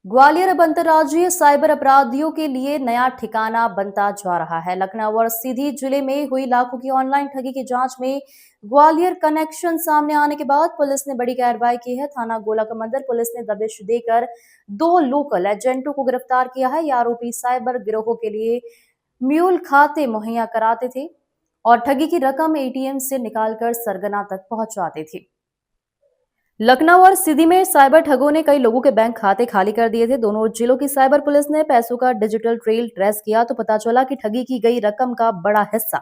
ग्वालियर अब अंतर्राज्यीय साइबर अपराधियों के लिए नया ठिकाना बनता जा रहा है। लखनऊ और सीधी जिले में हुई लाखों की ऑनलाइन ठगी की जांच में ग्वालियर कनेक्शन सामने आने के बाद पुलिस ने बड़ी कार्रवाई की है। थाना गोला कमंदर पुलिस ने दबिश देकर 2 लोकल एजेंटों को गिरफ्तार किया है। ये आरोपी साइबर गिरोह के लिए म्यूल खाते मुहैया कराते थे और ठगी की रकम एटीएम से निकालकर सरगना तक पहुंचाते थे। लखनऊ और सीधी में साइबर ठगों ने कई लोगों के बैंक खाते खाली कर दिए थे। दोनों जिलों की साइबर पुलिस ने पैसों का डिजिटल ट्रेल ट्रेस किया तो पता चला कि ठगी की गई रकम का बड़ा हिस्सा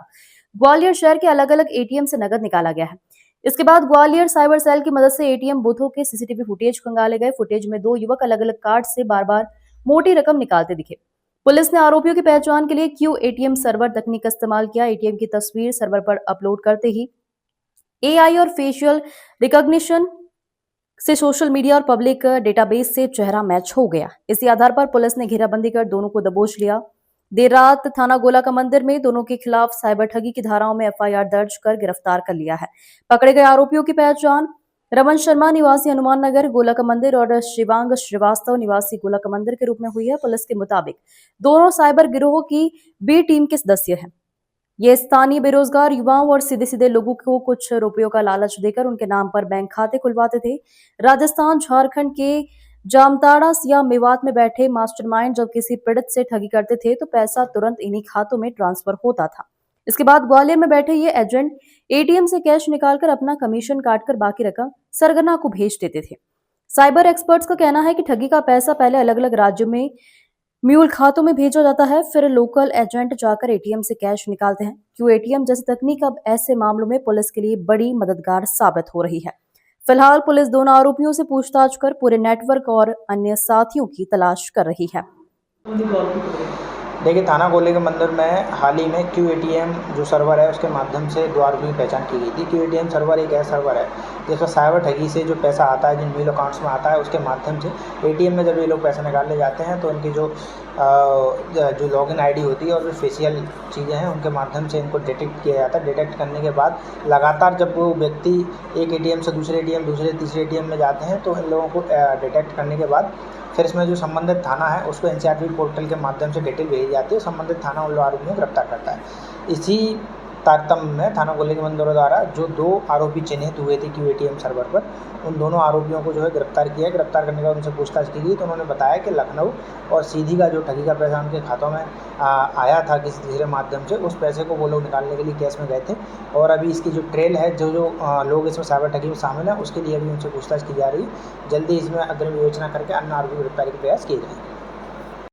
ग्वालियर शहर के अलग अलग एटीएम से नकद निकाला गया है। इसके बाद ग्वालियर साइबर सेल की मदद से एटीएम बूथों के सीसीटीवी फुटेज खंगाले गए। फुटेज में 2 युवक अलग अलग कार्ड से बार बार मोटी रकम निकालते दिखे। पुलिस ने आरोपियों की पहचान के लिए क्यू एटीएम सर्वर तकनीक का इस्तेमाल किया। एटीएम की तस्वीर सर्वर पर अपलोड करते ही एआई और फेशियल रिकॉग्निशन से सोशल मीडिया और पब्लिक डेटाबेस से चेहरा मैच हो गया। इसी आधार पर पुलिस ने घेराबंदी कर दोनों को दबोच लिया। देर रात थाना गोला का मंदिर में दोनों के खिलाफ साइबर ठगी की धाराओं में एफआईआर दर्ज कर गिरफ्तार कर लिया है। पकड़े गए आरोपियों की पहचान रमन शर्मा निवासी हनुमान नगर गोला का मंदिर और शिवांग श्रीवास्तव निवासी गोला का मंदिर के रूप में हुई है। पुलिस के मुताबिक दोनों साइबर गिरोह की बी टीम के सदस्य हैं। ये स्थानीय बेरोजगार युवाओं और सीधे सीधे लोगों को कुछ रुपयों का लालच देकर उनके नाम पर बैंक खाते खुलवाते थे। राजस्थान झारखंड के जामताड़ा या मेवात में बैठे मास्टरमाइंड जब किसी पीड़ित से ठगी करते थे तो पैसा तुरंत इन्हीं खातों में ट्रांसफर होता था। इसके बाद ग्वालियर में बैठे ये एजेंट एटीएम से कैश निकालकर अपना कमीशन काटकर बाकी रकम सरगना को भेज देते थे। साइबर एक्सपर्ट्स का कहना है कि ठगी का पैसा पहले अलग अलग राज्यों में म्यूल खातों में भेजा जाता है, फिर लोकल एजेंट जाकर एटीएम से कैश निकालते हैं। क्यों एटीएम जैसी तकनीक अब ऐसे मामलों में पुलिस के लिए बड़ी मददगार साबित हो रही है। फिलहाल पुलिस दोनों आरोपियों से पूछताछ कर पूरे नेटवर्क और अन्य साथियों की तलाश कर रही है। देखिए, थाना गोले के मंदिर में हाल ही में क्यू एटीएम जो सर्वर है उसके माध्यम से 2 आरोपियों की पहचान की गई थी। क्यू एटीएम सर्वर एक ऐसा सर्वर है जिसमें साइबर ठगी से जो पैसा आता है जिन मेल अकाउंट्स में आता है उसके माध्यम से एटीएम में जब ये लोग पैसे निकालने जाते हैं तो इनकी जो लॉगिन आईडी होती है और जो फेशियल चीज़ें हैं उनके माध्यम से इनको डिटेक्ट किया जाता है। डिटेक्ट करने के बाद लगातार जब वो व्यक्ति एक एटीएम से दूसरे एटीएम, दूसरे तीसरे एटीएम में जाते हैं तो इन लोगों को डिटेक्ट करने के बाद फिर इसमें जो संबंधित थाना है उसको एनसीआरबी पोर्टल के माध्यम से डिटेल भेजी जाती है। संबंधित थाना उन आरोपियों को गिरफ्तार करता है। इसी तारतम्य में थाना गोले के मंदिरों द्वारा जो 2 आरोपी चिन्हित हुए थे क्यू एटीएम सर्वर पर, उन दोनों आरोपियों को जो है गिरफ्तार किया। गिरफ्तार करने के बाद उनसे पूछताछ की गई तो उन्होंने बताया कि लखनऊ और सीधी का जो ठगी का पैसा उनके खातों में आया था किसी तीसरे माध्यम से, उस पैसे को वो लोग निकालने के लिए कैश में गए थे। और अभी इसकी जो ट्रेल है जो लोग इसमें साइबर ठगी में शामिल हैं उसके लिए अभी उनसे पूछताछ की जा रही है। जल्दी इसमें अग्रिम विवेचना करके अन्य आरोपी गिरफ्तारी के प्रयास किए जाएंगे।